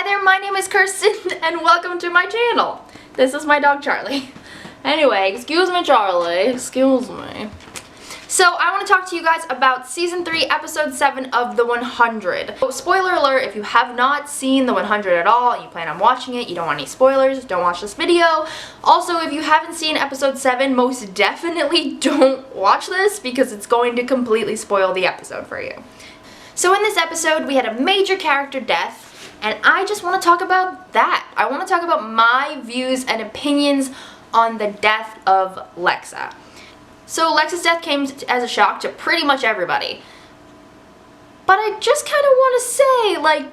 Hi there, my name is Kirsten and welcome to my channel. This is my dog Charlie. Anyway, excuse me Charlie, excuse me. So I want to talk to you guys about Season 3, Episode 7 of The 100. So, spoiler alert, if you have not seen The 100 at all, you plan on watching it, you don't want any spoilers, don't watch this video. Also, if you haven't seen Episode 7, most definitely don't watch this because it's going to completely spoil the episode for you. So in this episode, we had a major character death, and I just want to talk about that. I want to talk about my views and opinions on the death of Lexa. So Lexa's death came as a shock to pretty much everybody. But I just kind of want to say, like,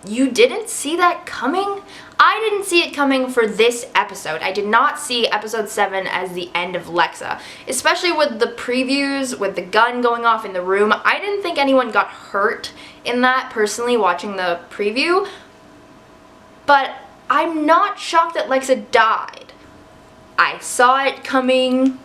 you didn't see that coming? I didn't see it coming for this episode. I did not see episode 7 as the end of Lexa. Especially with the previews, with the gun going off in the room. I didn't think anyone got hurt in that, personally, watching the preview. But I'm not shocked that Lexa died. I saw it coming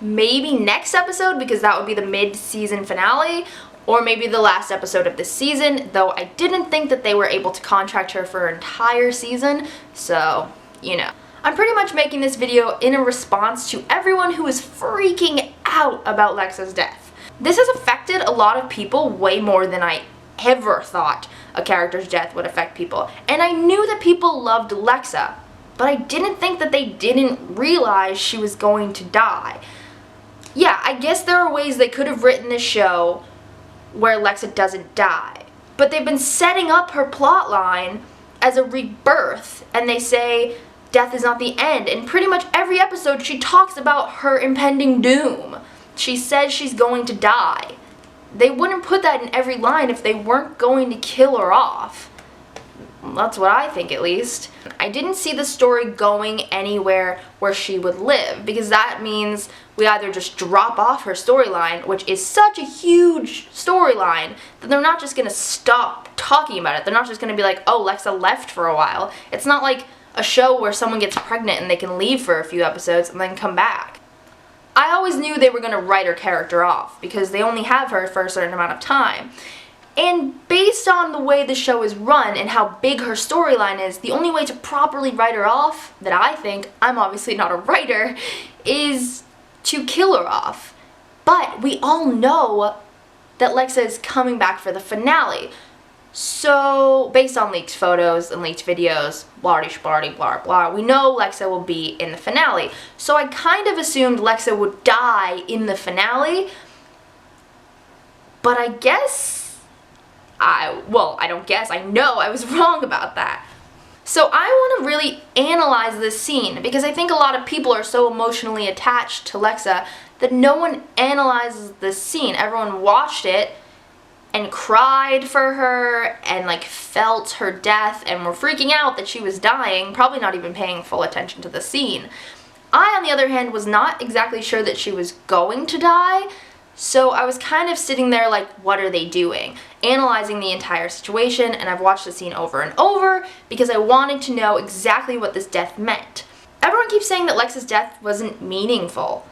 maybe next episode, because that would be the mid-season finale, or maybe the last episode of this season, though I didn't think that they were able to contract her for an entire season, so, you know. I'm pretty much making this video in a response to everyone who is freaking out about Lexa's death. This has affected a lot of people way more than I ever thought a character's death would affect people, and I knew that people loved Lexa, but I didn't think that they didn't realize she was going to die. Yeah, I guess there are ways they could have written this show where Lexa doesn't die. But they've been setting up her plot line as a rebirth, and they say death is not the end. And pretty much every episode she talks about her impending doom. She says she's going to die. They wouldn't put that in every line if they weren't going to kill her off. That's what I think, at least. I didn't see the story going anywhere where she would live, because that means we either just drop off her storyline, which is such a huge storyline that they're not just going to stop talking about it. They're not just going to be like, oh, Lexa left for a while. It's not like a show where someone gets pregnant and they can leave for a few episodes and then come back. I always knew they were going to write her character off, because they only have her for a certain amount of time. And based on the way the show is run and how big her storyline is, the only way to properly write her off, that I think, I'm obviously not a writer, is to kill her off. But we all know that Lexa is coming back for the finale. So, based on leaked photos and leaked videos, blah-de-blah-de, blah blah, we know Lexa will be in the finale. So I kind of assumed Lexa would die in the finale, but I guess I know I was wrong about that. So I want to really analyze this scene, because I think a lot of people are so emotionally attached to Lexa that no one analyzes this scene. Everyone watched it and cried for her and like felt her death and were freaking out that she was dying, probably not even paying full attention to the scene. I, on the other hand, was not exactly sure that she was going to die. So I was kind of sitting there like, what are they doing? Analyzing the entire situation, and I've watched the scene over and over because I wanted to know exactly what this death meant. Everyone keeps saying that Lexa's death wasn't meaningful,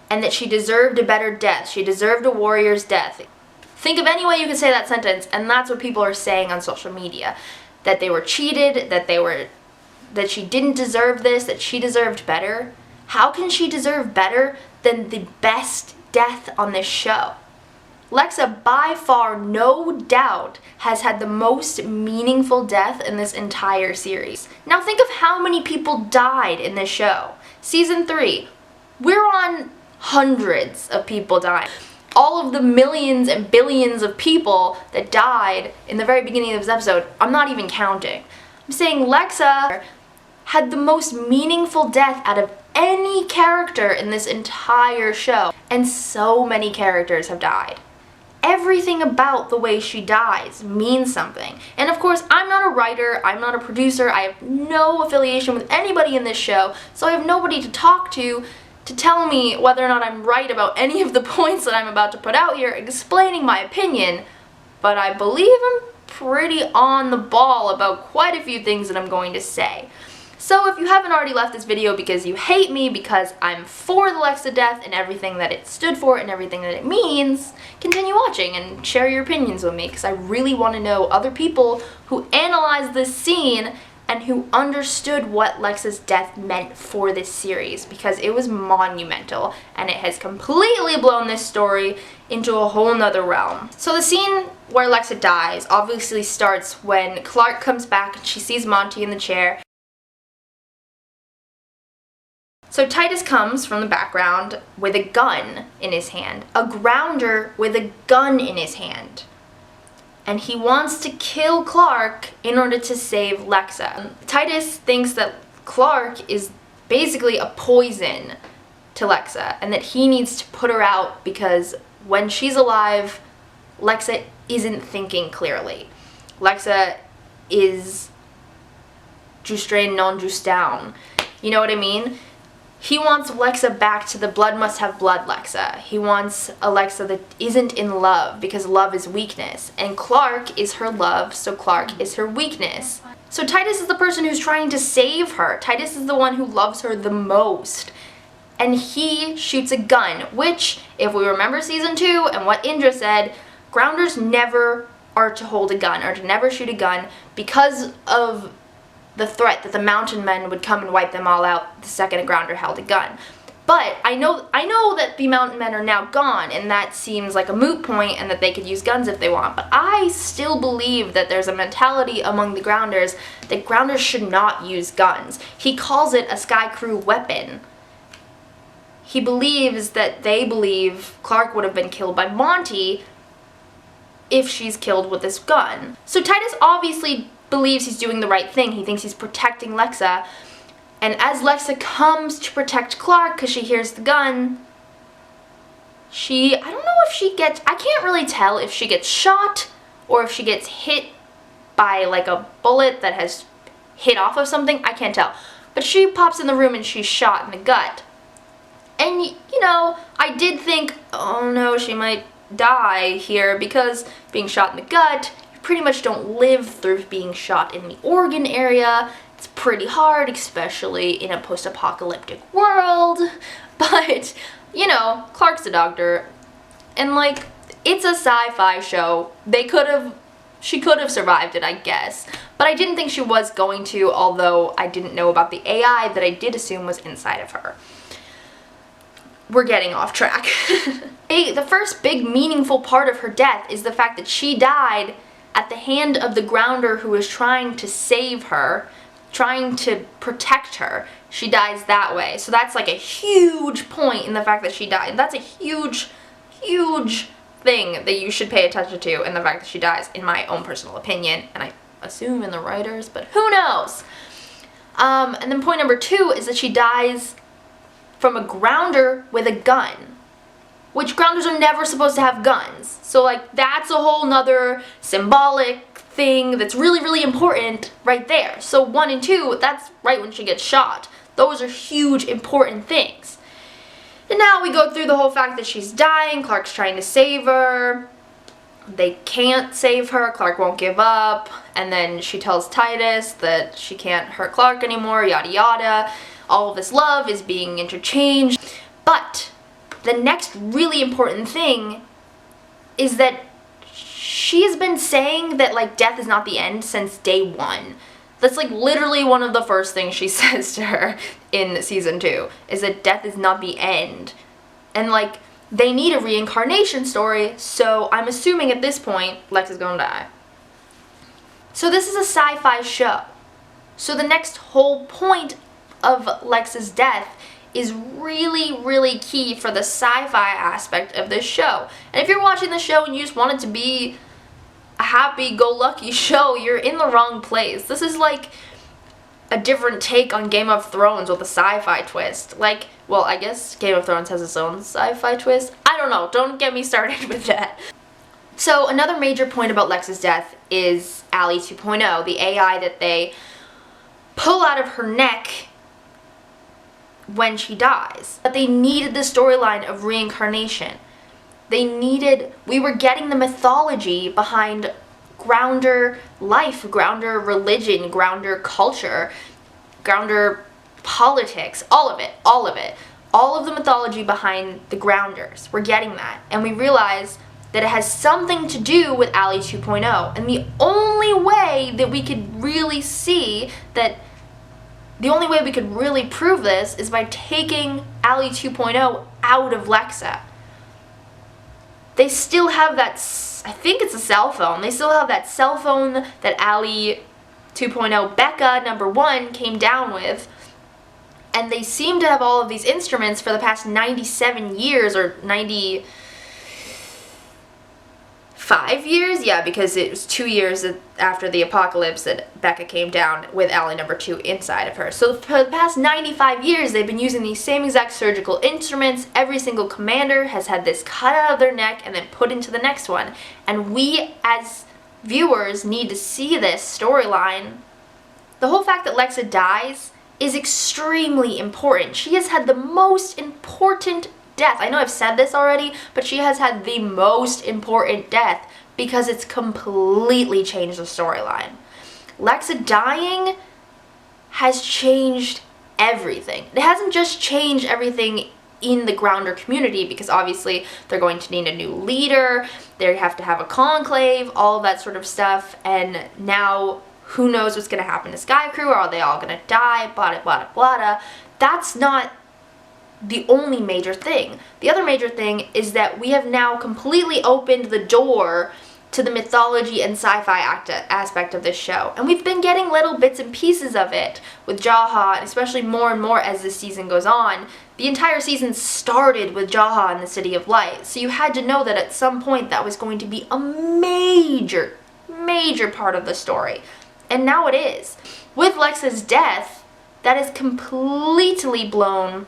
and that she deserved a better death. She deserved a warrior's death. Think of any way you could say that sentence, and that's what people are saying on social media. That they were cheated, that she didn't deserve this, that she deserved better. How can she deserve better than the best death on this show? Lexa, by far, no doubt, has had the most meaningful death in this entire series. Now think of how many people died in this show. Season 3, we're on hundreds of people dying. All of the millions and billions of people that died in the very beginning of this episode, I'm not even counting. I'm saying Lexa had the most meaningful death out of any character in this entire show, and so many characters have died. Everything about the way she dies means something. And of course, I'm not a writer, I'm not a producer, I have no affiliation with anybody in this show, so I have nobody to talk to tell me whether or not I'm right about any of the points that I'm about to put out here explaining my opinion, but I believe I'm pretty on the ball about quite a few things that I'm going to say. So if you haven't already left this video because you hate me because I'm for the Lexa death and everything that it stood for and everything that it means, continue watching and share your opinions with me, because I really want to know other people who analyze analyzed this scene and who understood what Lexa's death meant for this series, because it was monumental and it has completely blown this story into a whole nother realm. So the scene where Lexa dies obviously starts when Clark comes back and she sees Monty in the chair. So Titus comes from the background with a gun in his hand, a grounder with a gun in his hand. And he wants to kill Clark in order to save Lexa. Titus thinks that Clark is basically a poison to Lexa and that he needs to put her out because when she's alive, Lexa isn't thinking clearly. Lexa is just drain, non just down. You know what I mean? He wants Lexa back to the blood must have blood Lexa. He wants a Lexa that isn't in love because love is weakness. And Clark is her love, so Clark is her weakness. So Titus is the person who's trying to save her. Titus is the one who loves her the most. And he shoots a gun, which, if we remember season 2 and what Indra said, grounders never are to hold a gun or to never shoot a gun because of the threat that the mountain men would come and wipe them all out the second a grounder held a gun. But I know that the mountain men are now gone, and that seems like a moot point and that they could use guns if they want. But I still believe that there's a mentality among the grounders that grounders should not use guns. He calls it a Sky Crew weapon. He believes that they believe Clark would have been killed by Monty if she's killed with this gun. So Titus obviously believes he's doing the right thing. He thinks he's protecting Lexa. And as Lexa comes to protect Clark because she hears the gun, I don't know if she gets, I can't really tell if she gets shot or if she gets hit by like a bullet that has hit off of something. I can't tell. But she pops in the room and she's shot in the gut. And, you know, I did think, oh no, she might die here because being shot in the gut, pretty much don't live through being shot in the organ area. It's pretty hard, especially in a post-apocalyptic world. But, you know, Clark's a doctor. And, like, it's a sci-fi show. She could have survived it, I guess. But I didn't think she was going to, although I didn't know about the AI that I did assume was inside of her. We're getting off track. The first big meaningful part of her death is the fact that she died at the hand of the grounder who is trying to save her, trying to protect her. She dies that way. So that's like a huge point in the fact that she died. That's a huge, huge thing that you should pay attention to in the fact that she dies, in my own personal opinion, and I assume in the writers, but who knows? And then point number 2 is that she dies from a grounder with a gun, which grounders are never supposed to have guns. So, like, that's a whole nother symbolic thing that's really, really important right there. So 1 and 2, that's right when she gets shot. Those are huge, important things. And now we go through the whole fact that she's dying, Clark's trying to save her, they can't save her, Clark won't give up, and then she tells Titus that she can't hurt Clark anymore, yada yada. All of this love is being interchanged. But the next really important thing is that she has been saying that, like, death is not the end since day 1. That's, like, literally one of the first things she says to her in season 2, is that death is not the end. And, like, they need a reincarnation story, so I'm assuming at this point, Lexa's gonna die. So this is a sci-fi show. So the next whole point of Lexa's death is really, really key for the sci-fi aspect of this show. And if you're watching the show and you just want it to be a happy-go-lucky show, you're in the wrong place. This is like a different take on Game of Thrones with a sci-fi twist. Like, well, I guess Game of Thrones has its own sci-fi twist. I don't know. Don't get me started with that. So another major point about Lexa's death is Allie 2.0, the AI that they pull out of her neck when she dies. But they needed the storyline of reincarnation. We were getting the mythology behind grounder life, grounder religion, grounder culture, grounder politics, all of it. All of the mythology behind the grounders. We're getting that. And we realize that it has something to do with Allie 2.0. And the only way that we could really see that, the only way we could really prove this is by taking Allie 2.0 out of Lexa. They still have that, I think it's a cell phone. They still have that cell phone that Allie 2.0 Becca #1 came down with. And they seem to have all of these instruments for the past 97 years, or 95 years? Yeah, because it was 2 years after the apocalypse that Becca came down with Allie #2 inside of her. So for the past 95 years, they've been using these same exact surgical instruments. Every single commander has had this cut out of their neck and then put into the next one. And we, as viewers, need to see this storyline. The whole fact that Lexa dies is extremely important. She has had the most important death. I know I've said this already, but she has had the most important death because it's completely changed the storyline. Lexa dying has changed everything. It hasn't just changed everything in the Grounder community, because obviously they're going to need a new leader, they have to have a conclave, all of that sort of stuff, and now who knows what's going to happen to Sky Crew? Are they all going to die? Blah, blah, blah, blah. That's not the only major thing. The other major thing is that we have now completely opened the door to the mythology and sci-fi aspect of this show. And we've been getting little bits and pieces of it with Jaha, and especially more and more as this season goes on. The entire season started with Jaha in the City of Light, so you had to know that at some point that was going to be a major part of the story. And now it is. With Lexa's death, that has completely blown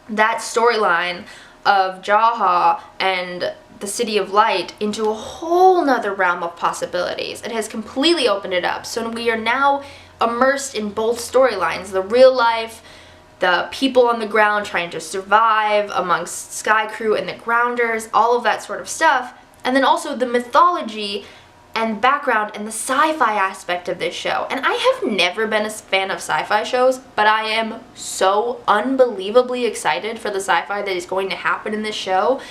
that storyline of Jaha and the City of Light into a whole nother realm of possibilities. It has completely opened it up. So we are now immersed in both storylines, the real life, the people on the ground trying to survive amongst Sky Crew and the Grounders, all of that sort of stuff, and then also the mythology and background and the sci-fi aspect of this show. And I have never been a fan of sci-fi shows, but I am so unbelievably excited for the sci-fi that is going to happen in this show.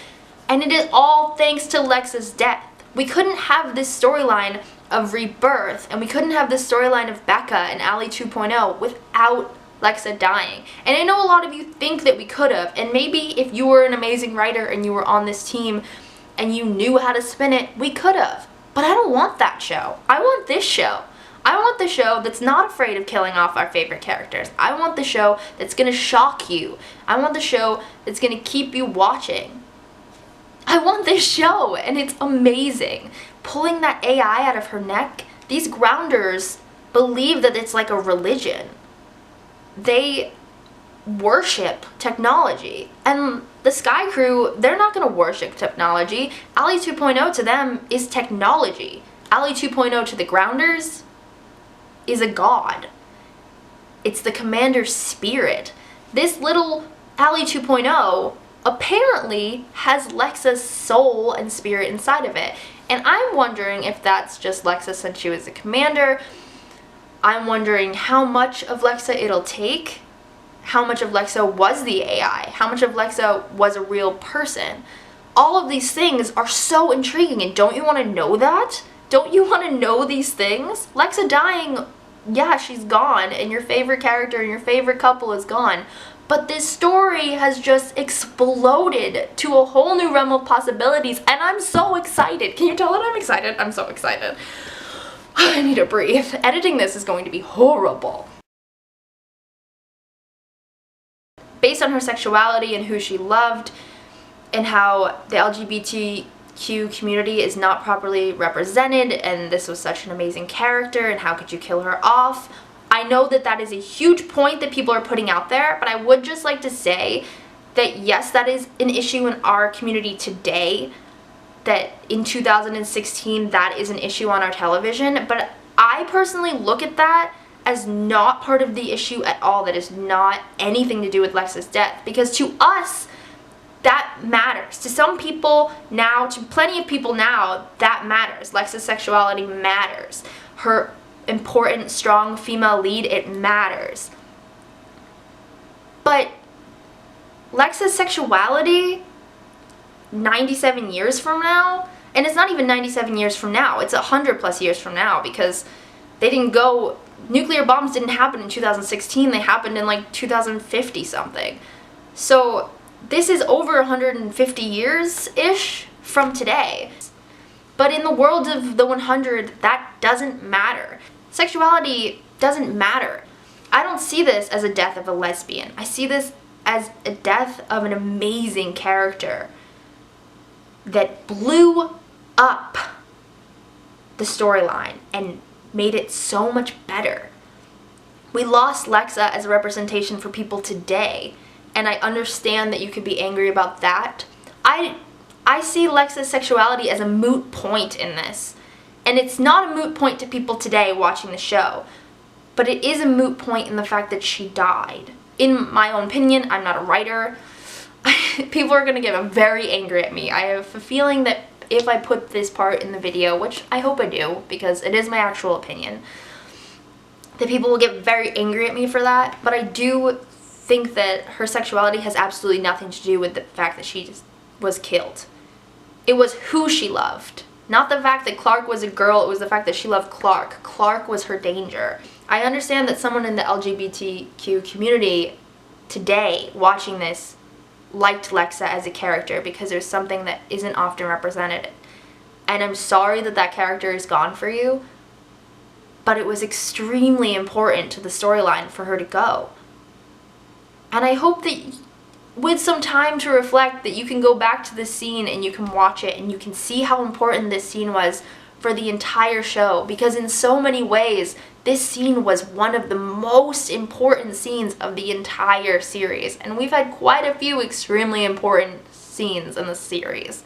And it is all thanks to Lexa's death. We couldn't have this storyline of rebirth, and we couldn't have this storyline of Becca and Allie 2.0 without Lexa dying. And I know a lot of you think that we could have, and maybe if you were an amazing writer and you were on this team and you knew how to spin it, we could have. But I don't want that show. I want this show. I want the show that's not afraid of killing off our favorite characters. I want the show that's going to shock you. I want the show that's going to keep you watching. I want this show, and it's amazing. Pulling that AI out of her neck, these Grounders believe that it's like a religion. They worship technology. And the Sky Crew, they're not going to worship technology. Allie 2.0 to them is technology. Allie 2.0 to the Grounders is a god. It's the commander's spirit. This little Allie 2.0 apparently has Lexa's soul and spirit inside of it. And I'm wondering if that's just Lexa since she was a commander. I'm wondering how much of Lexa it'll take. How much of Lexa was the AI? How much of Lexa was a real person? All of these things are so intriguing, and don't you want to know that? Don't you want to know these things? Lexa dying, yeah, she's gone, and your favorite character and your favorite couple is gone. But this story has just exploded to a whole new realm of possibilities, and I'm so excited. Can you tell that I'm excited? I'm so excited. I need to breathe. Editing this is going to be horrible. Based on her sexuality and who she loved, and how the LGBTQ community is not properly represented, and this was such an amazing character, and how could you kill her off? I know that that is a huge point that people are putting out there, but I would just like to say that yes, that is an issue in our community today, that in 2016 that is an issue on our television, but I personally look at that as not part of the issue at all. That is not anything to do with Lexa's death, because to us that matters. To some people now, to plenty of people now, that matters. Lexa's sexuality matters. Her important, strong female lead, it matters. But Lexa's sexuality 97 years from now, And it's not even 97 years from now. It's 100 plus years from now, because they didn't go, nuclear bombs didn't happen in 2016. They happened in like 2050 something. So this is over 150 years-ish from today. But in the world of the 100, that doesn't matter. Sexuality doesn't matter. I don't see this as a death of a lesbian. I see this as a death of an amazing character that blew up the storyline and made it so much better. We lost Lexa as a representation for people today, and I understand that you could be angry about that. I see Lexa's sexuality as a moot point in this, and it's not a moot point to people today watching the show, but it is a moot point in the fact that she died. In my own opinion, I'm not a writer. People are gonna get very angry at me. I have a feeling that if I put this part in the video, which I hope I do because it is my actual opinion, that people will get very angry at me for that, but I do think that her sexuality has absolutely nothing to do with the fact that she just was killed. It was who she loved. Not the fact that Clark was a girl, it was the fact that she loved Clark. Clark was her danger. I understand that someone in the LGBTQ community today watching this liked Lexa as a character because there's something that isn't often represented. And I'm sorry that that character is gone for you, but it was extremely important to the storyline for her to go. And I hope that with some time to reflect, that you can go back to this scene and you can watch it and you can see how important this scene was for the entire show, because in so many ways this scene was one of the most important scenes of the entire series, and we've had quite a few extremely important scenes in the series.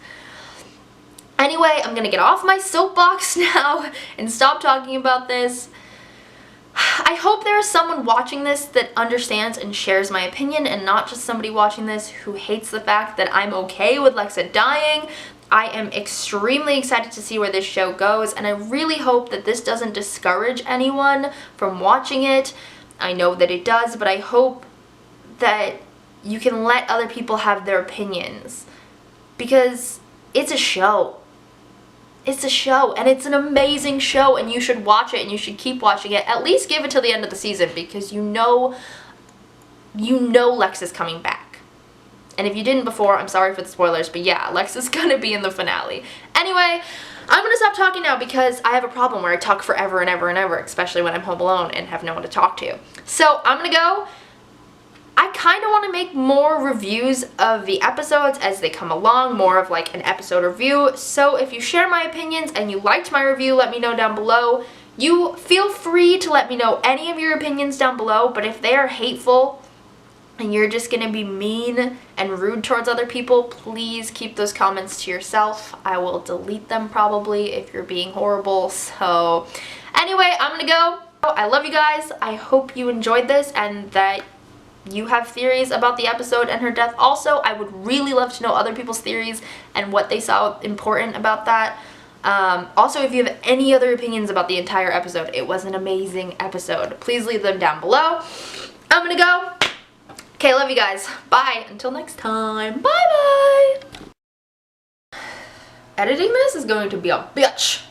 Anyway, I'm gonna get off my soapbox now and stop talking about this. I hope there is someone watching this that understands and shares my opinion, and not just somebody watching this who hates the fact that I'm okay with Lexa dying. I am extremely excited to see where this show goes, and I really hope that this doesn't discourage anyone from watching it. I know that it does, but I hope that you can let other people have their opinions, because it's a show. It's a show, and it's an amazing show, and you should watch it, and you should keep watching it. At least give it till the end of the season, because you know Lexa's coming back. And if you didn't before, I'm sorry for the spoilers, but yeah, Lexa's gonna be in the finale. Anyway, I'm gonna stop talking now because I have a problem where I talk forever and ever and ever, especially when I'm home alone and have no one to talk to. So I'm gonna go. I kind of want to make more reviews of the episodes as they come along, more of like an episode review. So if you share my opinions and you liked my review, let me know down below. You feel free to let me know any of your opinions down below, but if they are hateful and you're just gonna be mean and rude towards other people, please keep those comments to yourself. I will delete them probably if you're being horrible. So anyway, I'm gonna go. I love you guys. I hope you enjoyed this and that you have theories about the episode and her death. Also, I would really love to know other people's theories and what they saw important about that. Also, if you have any other opinions about the entire episode, it was an amazing episode. Please leave them down below. I'm gonna go. Okay, love you guys. Bye. Until next time. Bye-bye. Editing this is going to be a bitch.